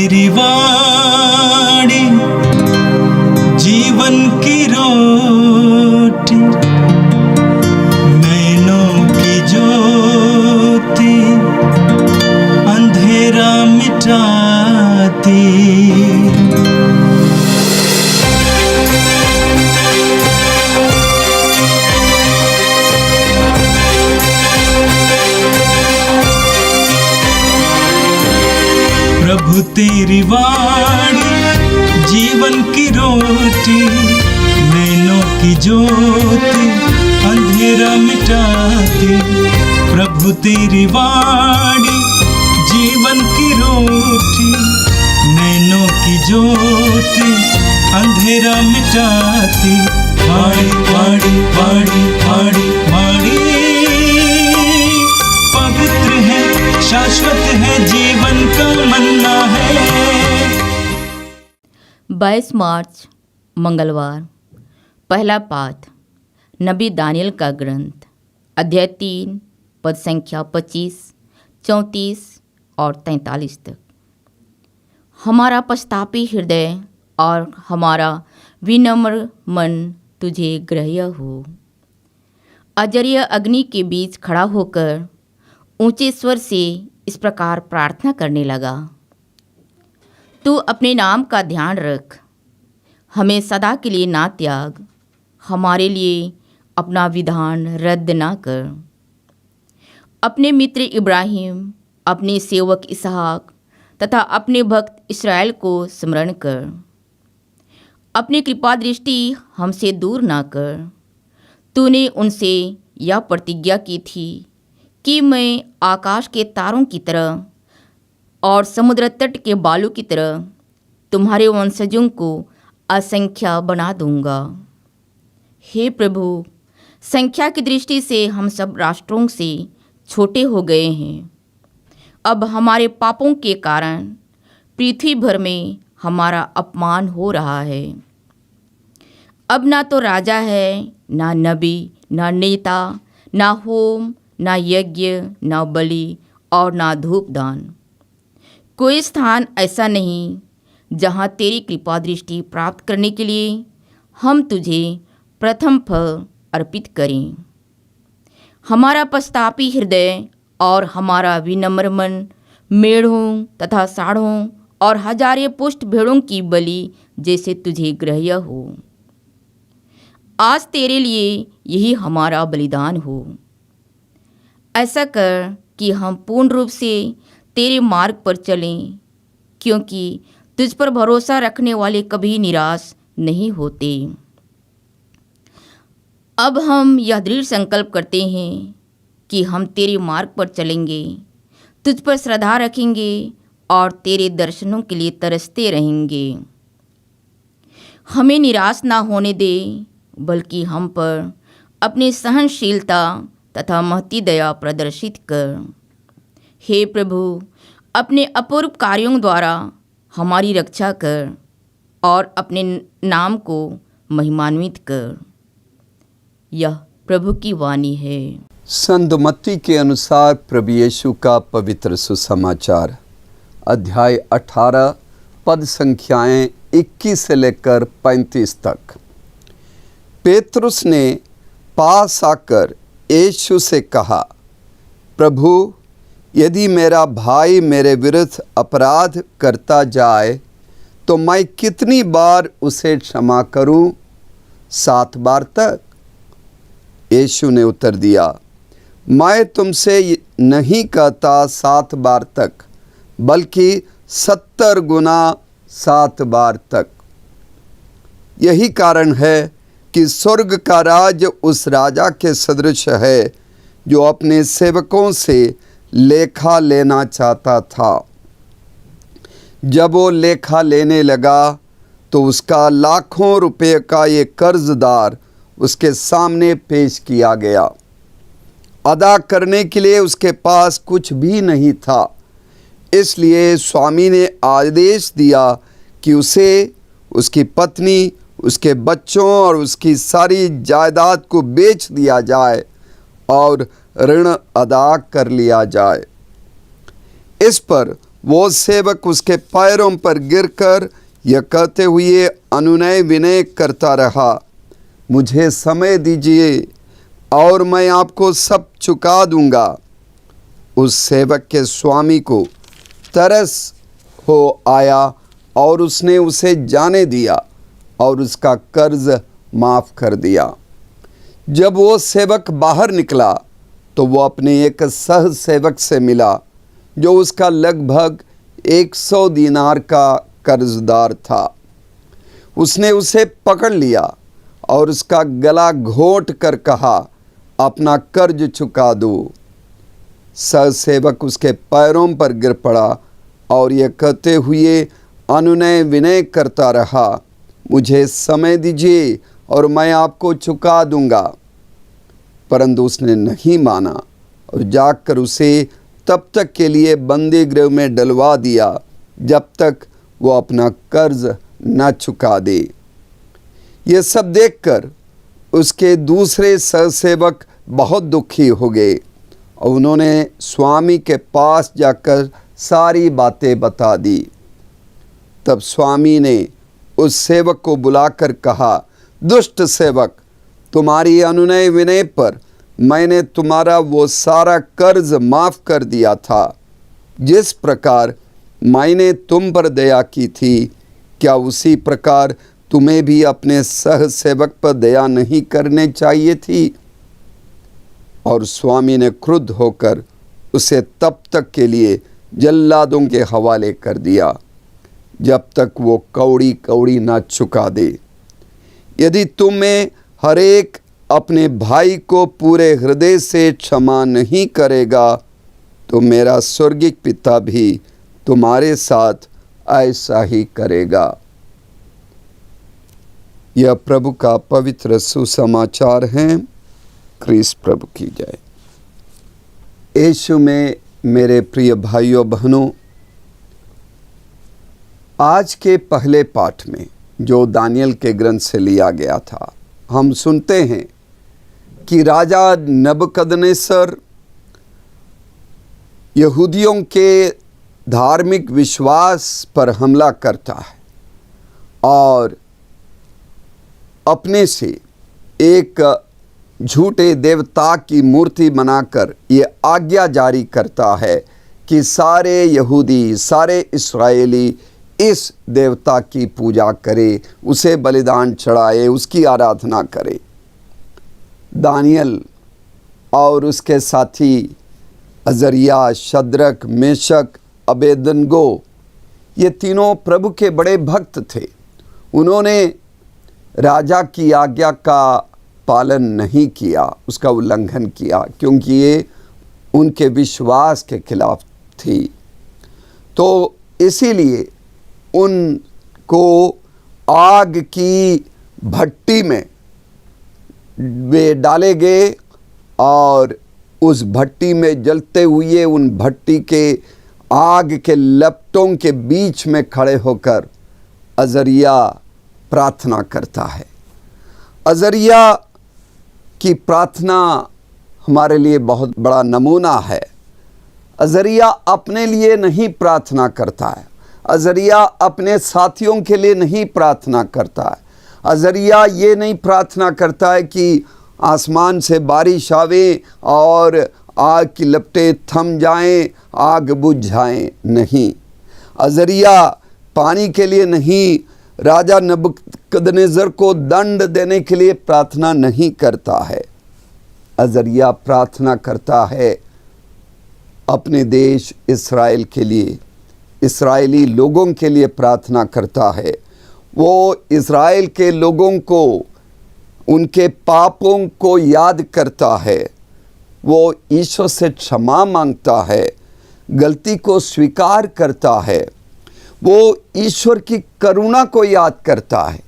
तेरी वाणी जीवन की रोटी, नैनों की ज्योति अंधेरा मिटाती। प्रभु तेरी वाणी जीवन की रोटी, नैनों की ज्योति अंधेरा मिटाती। प्रभु तेरी वाणी जीवन की रोटी, नैनों की ज्योति अंधेरा मिटाती। वाणी वाणी वाणी वाणी वाणी पवित्र है, शाश्वत है, जीवन का मन्ना है। 22 मार्च मंगलवार। पहला पाठ नबी दानियल का ग्रंथ, अध्याय 3 पद संख्या 25, 34 और 43 तक। हमारा पश्चातापी हृदय और हमारा विनम्र मन तुझे ग्राह्य हो। अजर्य अग्नि के बीच खड़ा होकर ऊंचे स्वर से इस प्रकार प्रार्थना करने लगा, तू अपने नाम का ध्यान रख, हमें सदा के लिए ना त्याग, हमारे लिए अपना विधान रद्द ना कर। अपने मित्र इब्राहिम, अपने सेवक इसहाक तथा अपने भक्त इस्राएल को स्मरण कर। अपनी कृपा दृष्टि हमसे दूर ना कर। तूने उनसे यह प्रतिज्ञा की थी कि मैं आकाश के तारों की तरह और समुद्र तट के बालू की तरह तुम्हारे वंशजों को असंख्य बना दूंगा। हे प्रभु, संख्या की दृष्टि से हम सब राष्ट्रों से छोटे हो गए हैं। अब हमारे पापों के कारण पृथ्वी भर में हमारा अपमान हो रहा है। अब ना तो राजा है, ना नबी, ना नेता, ना होम, ना यज्ञ, ना बलि और ना धूपदान। कोई स्थान ऐसा नहीं जहाँ तेरी कृपा दृष्टि प्राप्त करने के लिए हम तुझे प्रथम फल अर्पित करें। हमारा पश्चातापी हृदय और हमारा विनम्र मन मेढ़ों तथा साढ़ों और हजारे पुष्ट भेड़ों की बलि जैसे तुझे ग्राह्य हो। आज तेरे लिए यही हमारा बलिदान हो। ऐसा कर कि हम पूर्ण रूप से तेरे मार्ग पर चलें, क्योंकि तुझ पर भरोसा रखने वाले कभी निराश नहीं होते। अब हम यह दृढ़ संकल्प करते हैं कि हम तेरे मार्ग पर चलेंगे, तुझ पर श्रद्धा रखेंगे और तेरे दर्शनों के लिए तरसते रहेंगे। हमें निराश ना होने दे, बल्कि हम पर अपनी सहनशीलता तथा महती दया प्रदर्शित कर। हे प्रभु, अपने अपूर्व कार्यों द्वारा हमारी रक्षा कर और अपने नाम को महिमान्वित कर। यह प्रभु की वाणी है। संत मत्ती के अनुसार प्रभु यीशु का पवित्र सुसमाचार, अध्याय 18 पद संख्याएं 21 से लेकर 35 तक। पेतरुस ने पास आकर यीशु से कहा, प्रभु, यदि मेरा भाई मेरे विरुद्ध अपराध करता जाए तो मैं कितनी बार उसे क्षमा करूं? 7 बार तक? यीशु ने उत्तर दिया, मैं तुमसे नहीं कहता 7 बार तक, बल्कि 70 गुना 7 बार तक। यही कारण है कि स्वर्ग का राज उस राजा के सदृश है जो अपने सेवकों से लेखा लेना चाहता था। जब वो लेखा लेने लगा तो उसका लाखों रुपए का एक कर्जदार उसके सामने पेश किया गया। अदा करने के लिए उसके पास कुछ भी नहीं था। इसलिए स्वामी ने आदेश दिया कि उसे, उसकी पत्नी, उसके बच्चों और उसकी सारी जायदाद को बेच दिया जाए और ऋण अदा कर लिया जाए। इस पर वो सेवक उसके पैरों पर गिरकर यह कहते हुए अनुनय विनय करता रहा, मुझे समय दीजिए और मैं आपको सब चुका दूंगा। उस सेवक के स्वामी को तरस हो आया और उसने उसे जाने दिया और उसका कर्ज माफ़ कर दिया। जब वो सेवक बाहर निकला तो वो अपने एक सह सेवक से मिला जो उसका लगभग 100 दीनार का कर्जदार था। उसने उसे पकड़ लिया और उसका गला घोंट कर कहा, अपना कर्ज चुका दो। सह सेवक उसके पैरों पर गिर पड़ा और यह कहते हुए अनुनय विनय करता रहा, मुझे समय दीजिए और मैं आपको चुका दूंगा। परंतु उसने नहीं माना और जाकर उसे तब तक के लिए बंदी गृह में डलवा दिया जब तक वो अपना कर्ज न चुका दे। ये सब देखकर उसके दूसरे सहसेवक बहुत दुखी हो गए और उन्होंने स्वामी के पास जाकर सारी बातें बता दी। तब स्वामी ने उस सेवक को बुलाकर कहा, दुष्ट सेवक, तुम्हारी अनुनय विनय पर मैंने तुम्हारा वो सारा कर्ज माफ़ कर दिया था। जिस प्रकार मैंने तुम पर दया की थी, क्या उसी प्रकार तुम्हें भी अपने सह सेवक पर दया नहीं करने चाहिए थी? और स्वामी ने क्रुद्ध होकर उसे तब तक के लिए जल्लादों के हवाले कर दिया जब तक वो कौड़ी कौड़ी ना चुका दे। यदि तुम्हें हर एक अपने भाई को पूरे हृदय से क्षमा नहीं करेगा तो मेरा स्वर्गिक पिता भी तुम्हारे साथ ऐसा ही करेगा। यह प्रभु का पवित्र सुसमाचार है। क्रिस्त प्रभु की जय। यीशु में मेरे प्रिय भाइयों बहनों, आज के पहले पाठ में जो दानियल के ग्रंथ से लिया गया था, हम सुनते हैं कि राजा नबूकदनेस्सर यहूदियों के धार्मिक विश्वास पर हमला करता है और अपने से एक झूठे देवता की मूर्ति बनाकर ये आज्ञा जारी करता है कि सारे यहूदी, सारे इस्राएली इस देवता की पूजा करे, उसे बलिदान चढ़ाए, उसकी आराधना करे। दानियल और उसके साथी अजरिया, शद्रक, मेशक, अबेदनगो, ये तीनों प्रभु के बड़े भक्त थे। उन्होंने राजा की आज्ञा का पालन नहीं किया, उसका उल्लंघन किया, क्योंकि ये उनके विश्वास के खिलाफ थी। तो इसीलिए उनको आग की भट्टी में वे डाले गए और उस भट्टी में जलते हुए उन भट्टी के आग के लपटों के बीच में खड़े होकर अजरिया प्रार्थना करता है। अजरिया की प्रार्थना हमारे लिए बहुत बड़ा नमूना है। अजरिया अपने लिए नहीं प्रार्थना करता है, अजरिया अपने साथियों के लिए नहीं प्रार्थना करता है। अजरिया ये नहीं प्रार्थना करता है कि आसमान से बारिश आवे और आग की लपटें थम जाएं, आग बुझ जाएं, नहीं। अजरिया पानी के लिए नहीं, राजा नबूकदनेस्सर को दंड देने के लिए प्रार्थना नहीं करता है। अजरिया प्रार्थना करता है अपने देश इस्राएल के लिए, इस्राएली लोगों के लिए प्रार्थना करता है। वो इस्राएल के लोगों को, उनके पापों को याद करता है। वो ईश्वर से क्षमा मांगता है, गलती को स्वीकार करता है। वो ईश्वर की करुणा को याद करता है।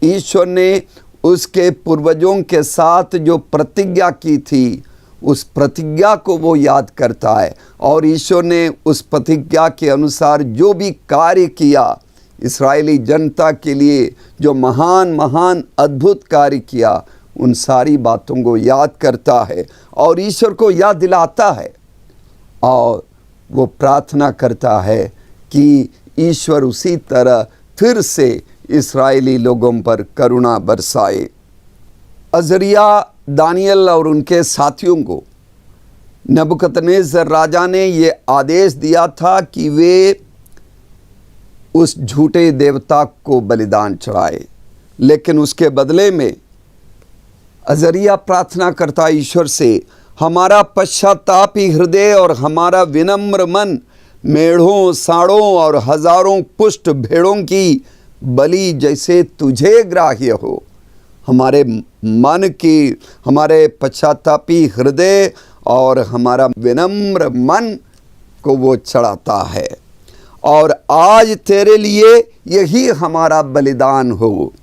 ईश्वर ने उसके पूर्वजों के साथ जो प्रतिज्ञा की थी, उस प्रतिज्ञा को वो याद करता है और ईश्वर ने उस प्रतिज्ञा के अनुसार जो भी कार्य किया, इस्राएली जनता के लिए जो महान महान अद्भुत कार्य किया, उन सारी बातों को याद करता है और ईश्वर को याद दिलाता है। और वो प्रार्थना करता है कि ईश्वर उसी तरह फिर से इस्राएली लोगों पर करुणा बरसाए। अजरिया, दानियल और उनके साथियों को नबूकदनेस्सर राजा ने ये आदेश दिया था कि वे उस झूठे देवता को बलिदान चढ़ाए, लेकिन उसके बदले में अजरिया प्रार्थना करता ईश्वर से, हमारा पश्चातापी हृदय और हमारा विनम्र मन मेढ़ों, साढ़ों और हजारों पुष्ट भेड़ों की बलि जैसे तुझे ग्राह्य हो। हमारे मन की, हमारे पश्चातापी हृदय और हमारा विनम्र मन को वो चढ़ाता है, और आज तेरे लिए यही हमारा बलिदान हो।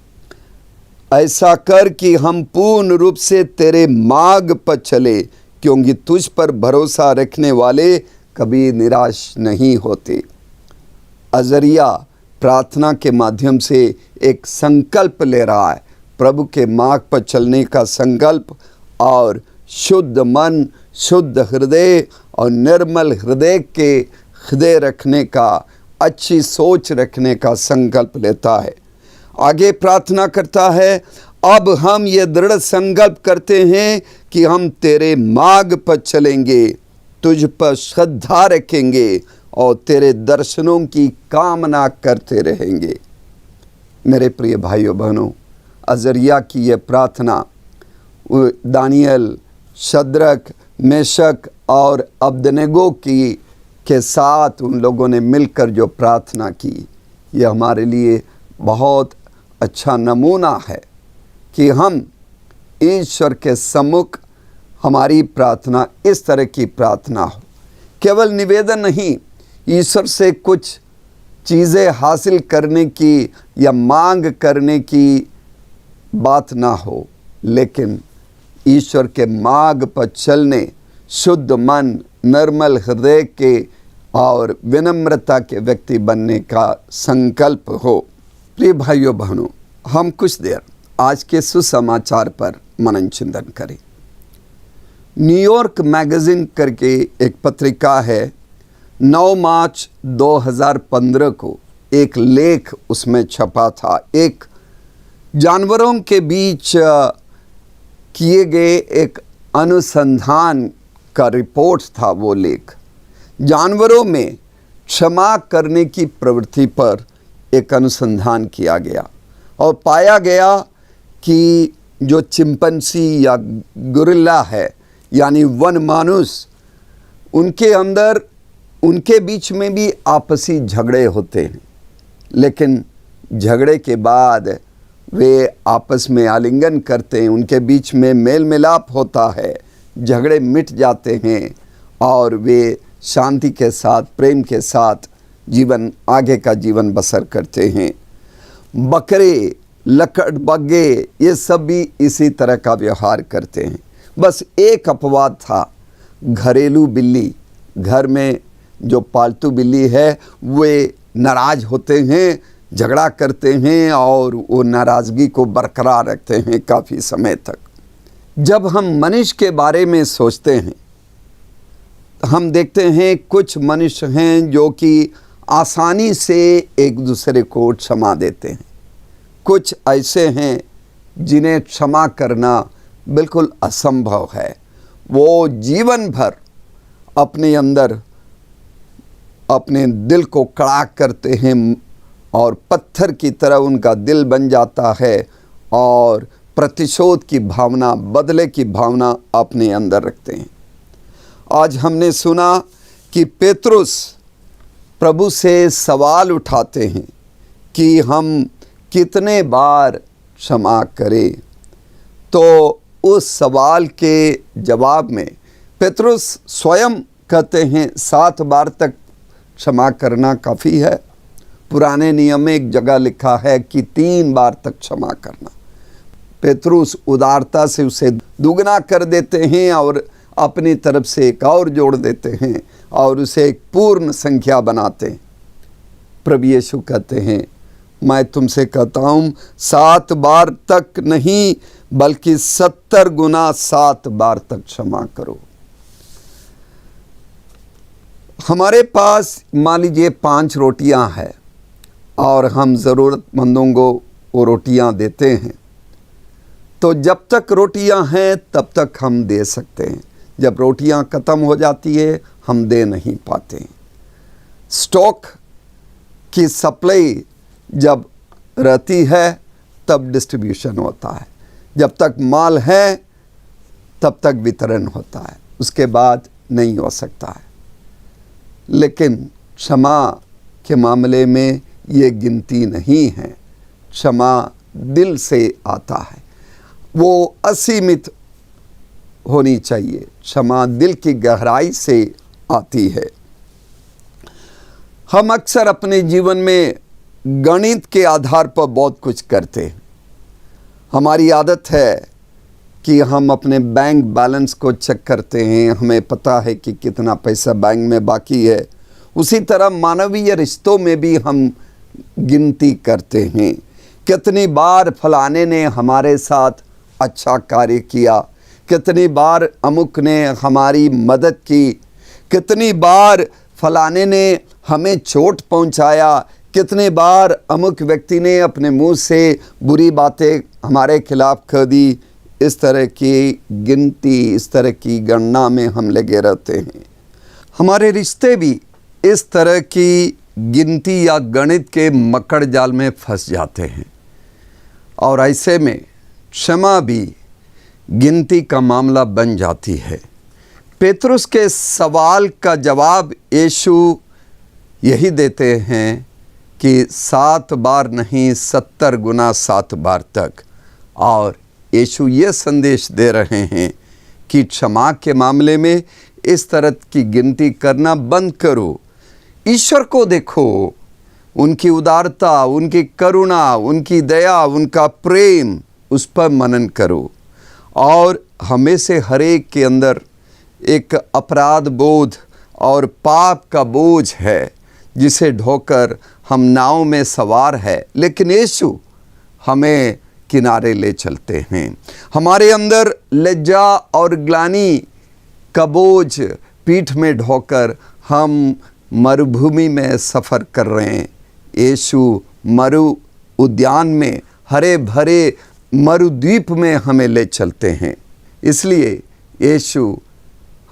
ऐसा कर कि हम पूर्ण रूप से तेरे मार्ग पर चले, क्योंकि तुझ पर भरोसा रखने वाले कभी निराश नहीं होते। अजरिया प्रार्थना के माध्यम से एक संकल्प ले रहा है, प्रभु के मार्ग पर चलने का संकल्प, और शुद्ध मन, शुद्ध हृदय और निर्मल हृदय रखने का, अच्छी सोच रखने का संकल्प लेता है। आगे प्रार्थना करता है, अब हम ये दृढ़ संकल्प करते हैं कि हम तेरे मार्ग पर चलेंगे, तुझ पर श्रद्धा रखेंगे और तेरे दर्शनों की कामना करते रहेंगे। मेरे प्रिय भाइयों बहनों, अजरिया की यह प्रार्थना दानियल, शद्रक, मेशक और अबदनेगो के साथ उन लोगों ने मिलकर जो प्रार्थना की, यह हमारे लिए बहुत अच्छा नमूना है कि हम ईश्वर के सम्मुख हमारी प्रार्थना इस तरह की प्रार्थना हो। केवल निवेदन नहीं, ईश्वर से कुछ चीज़ें हासिल करने की या मांग करने की बात ना हो, लेकिन ईश्वर के मार्ग पर चलने, शुद्ध मन, निर्मल हृदय के और विनम्रता के व्यक्ति बनने का संकल्प हो। प्रिय भाइयों बहनों, हम कुछ देर आज के सुसमाचार पर मनन चिंतन करें। न्यूयॉर्क मैगजीन करके एक पत्रिका है, 9 मार्च 2015 को एक लेख उसमें छपा था। एक जानवरों के बीच किए गए एक अनुसंधान का रिपोर्ट था वो लेख। जानवरों में क्षमा करने की प्रवृत्ति पर एक अनुसंधान किया गया और पाया गया कि जो चिंपैंजी या गोरिल्ला है, यानी वन मानुस, उनके अंदर, उनके बीच में भी आपसी झगड़े होते हैं, लेकिन झगड़े के बाद वे आपस में आलिंगन करते हैं, उनके बीच में मेल मिलाप होता है, झगड़े मिट जाते हैं और वे शांति के साथ, प्रेम के साथ आगे का जीवन बसर करते हैं। बकरे, लकड़बग्गे, ये सब भी इसी तरह का व्यवहार करते हैं। बस एक अपवाद था, घरेलू बिल्ली। घर में जो पालतू बिल्ली है वे नाराज होते हैं, झगड़ा करते हैं और वो नाराज़गी को बरकरार रखते हैं काफ़ी समय तक। जब हम मनुष्य के बारे में सोचते हैं, हम देखते हैं कुछ मनुष्य हैं जो कि आसानी से एक दूसरे को क्षमा देते हैं। कुछ ऐसे हैं जिन्हें क्षमा करना बिल्कुल असंभव है। वो जीवन भर अपने अंदर अपने दिल को कड़ा करते हैं और पत्थर की तरह उनका दिल बन जाता है और प्रतिशोध की भावना, बदले की भावना अपने अंदर रखते हैं। आज हमने सुना कि पेतरुस प्रभु से सवाल उठाते हैं कि हम कितने बार क्षमा करें। तो उस सवाल के जवाब में पेतरुस स्वयं कहते हैं 7 बार तक क्षमा करना काफ़ी है। पुराने नियम में एक जगह लिखा है कि 3 बार तक क्षमा करना। पेतरुस उदारता से उसे दुगना कर देते हैं और अपनी तरफ से एक और जोड़ देते हैं और उसे एक पूर्ण संख्या बनाते हैं। प्रभु यीशु कहते हैं, मैं तुमसे कहता हूँ 7 बार तक नहीं बल्कि 70 गुना 7 बार तक क्षमा करो। हमारे पास मान लीजिए 5 रोटियां हैं और हम ज़रूरतमंदों को वो रोटियां देते हैं, तो जब तक रोटियां हैं तब तक हम दे सकते हैं। जब रोटियां ख़त्म हो जाती है हम दे नहीं पाते हैं। स्टॉक की सप्लाई जब रहती है तब डिस्ट्रीब्यूशन होता है, जब तक माल है तब तक वितरण होता है, उसके बाद नहीं हो सकता है। लेकिन क्षमा के मामले में ये गिनती नहीं है, क्षमा दिल से आता है, वो असीमित होनी चाहिए। क्षमा दिल की गहराई से आती है। हम अक्सर अपने जीवन में गणित के आधार पर बहुत कुछ करते हैं। हमारी आदत है कि हम अपने बैंक बैलेंस को चेक करते हैं, हमें पता है कि कितना पैसा बैंक में बाकी है। उसी तरह मानवीय रिश्तों में भी हम गिनती करते हैं, कितनी बार फलाने ने हमारे साथ अच्छा कार्य किया, कितनी बार अमुक ने हमारी मदद की, कितनी बार फलाने ने हमें चोट पहुंचाया, कितने बार अमुक व्यक्ति ने अपने मुंह से बुरी बातें हमारे खिलाफ कह दी। इस तरह की गिनती, इस तरह की गणना में हम लगे रहते हैं। हमारे रिश्ते भी इस तरह की गिनती या गणित के मकड़ जाल में फंस जाते हैं, और ऐसे में क्षमा भी गिनती का मामला बन जाती है। पेतरुस के सवाल का जवाब यीशु यही देते हैं कि 7 बार नहीं 70 गुना 7 बार तक। और यीशु ये संदेश दे रहे हैं कि क्षमा के मामले में इस तरह की गिनती करना बंद करो। ईश्वर को देखो, उनकी उदारता, उनकी करुणा, उनकी दया, उनका प्रेम, उस पर मनन करो। और हमें से हर एक के अंदर एक अपराध बोध और पाप का बोझ है, जिसे ढोकर हम नाव में सवार है, लेकिन यीशु हमें किनारे ले चलते हैं। हमारे अंदर लज्जा और ग्लानि का बोझ पीठ में ढोकर हम मरुभूमि में सफ़र कर रहे हैं। यीशु मरु उद्यान में, हरे भरे मरुद्वीप में हमें ले चलते हैं। इसलिए यीशु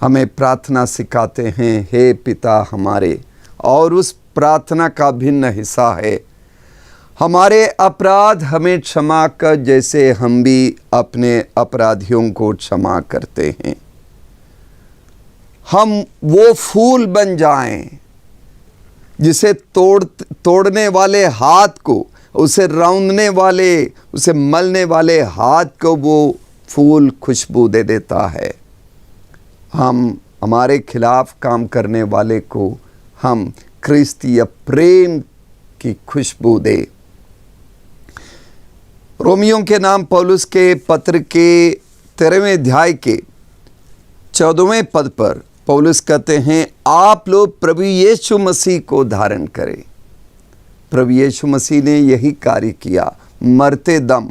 हमें प्रार्थना सिखाते हैं, हे पिता हमारे, और उस प्रार्थना का भिन्न हिस्सा है, हमारे अपराध हमें क्षमा कर जैसे हम भी अपने अपराधियों को क्षमा करते हैं। हम वो फूल बन जाएं जिसे तोड़ने वाले हाथ को, उसे रौंदने वाले, उसे मलने वाले हाथ को वो फूल खुशबू दे देता है। हम हमारे खिलाफ काम करने वाले को हम क्रिस्तीय प्रेम की खुशबू दे। रोमियों के नाम पौलुस के पत्र के 13वें अध्याय के 14वें पद पर पौलुस कहते हैं, आप लोग प्रभु यीशु मसीह को धारण करें। प्रभु यीशु मसीह ने यही कार्य किया, मरते दम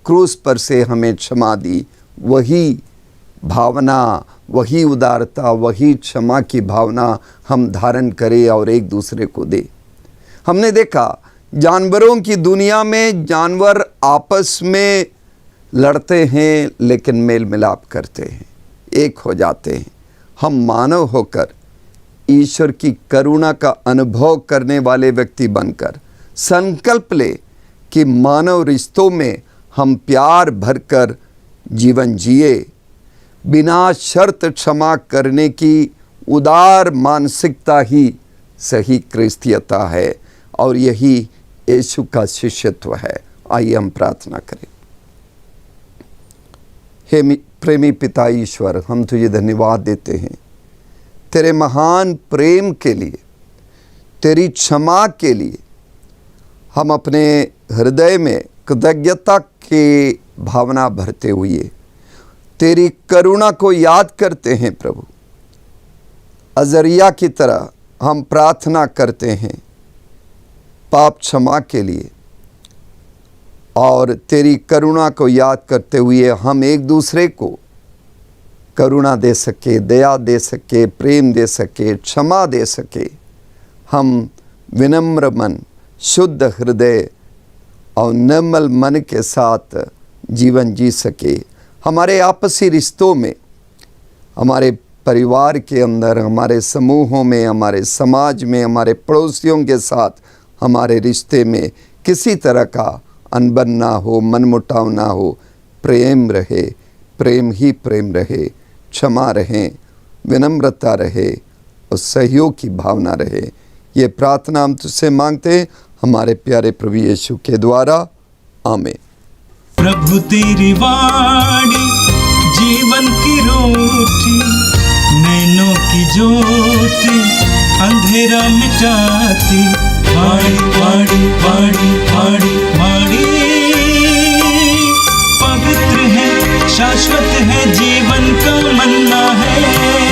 क्रूस पर से हमें क्षमा दी। वही भावना, वही उदारता, वही क्षमा की भावना हम धारण करें और एक दूसरे को दे। हमने देखा जानवरों की दुनिया में जानवर आपस में लड़ते हैं, लेकिन मेल मिलाप करते हैं, एक हो जाते हैं। हम मानव होकर ईश्वर की करुणा का अनुभव करने वाले व्यक्ति बनकर संकल्प ले कि मानव रिश्तों में हम प्यार भरकर जीवन जिए, बिना शर्त क्षमा करने की उदार मानसिकता ही सही क्रिस्तीयता है, और यही यीशु का शिष्यत्व है। आइए हम प्रार्थना करें। हे प्रेमी पिता ईश्वर, हम तुझे धन्यवाद देते हैं तेरे महान प्रेम के लिए, तेरी क्षमा के लिए। हम अपने हृदय में कृतज्ञता की भावना भरते हुए तेरी करुणा को याद करते हैं प्रभु। अजरिया की तरह हम प्रार्थना करते हैं पाप क्षमा के लिए, और तेरी करुणा को याद करते हुए हम एक दूसरे को करुणा दे सके, दया दे सके, प्रेम दे सके, क्षमा दे सके। हम विनम्र मन, शुद्ध हृदय और निर्मल मन के साथ जीवन जी सके। हमारे आपसी रिश्तों में, हमारे परिवार के अंदर, हमारे समूहों में, हमारे समाज में, हमारे पड़ोसियों के साथ हमारे रिश्ते में किसी तरह का अनबन ना हो, मनमुटाव ना हो। प्रेम रहे, प्रेम ही प्रेम रहे, क्षमा रहे, विनम्रता रहे और सहयोग की भावना रहे। ये प्रार्थना हम तुझसे मांगते हैं हमारे प्यारे प्रभु यीशु के द्वारा, आमीन। प्रभु तेरी वाणी जीवन की रोटी, नैनों की ज्योति अंधेरा मिटाती। वाणी वाणी वाणी वाणी वाणी पवित्र है, शाश्वत है, जीवन का मन्ना है।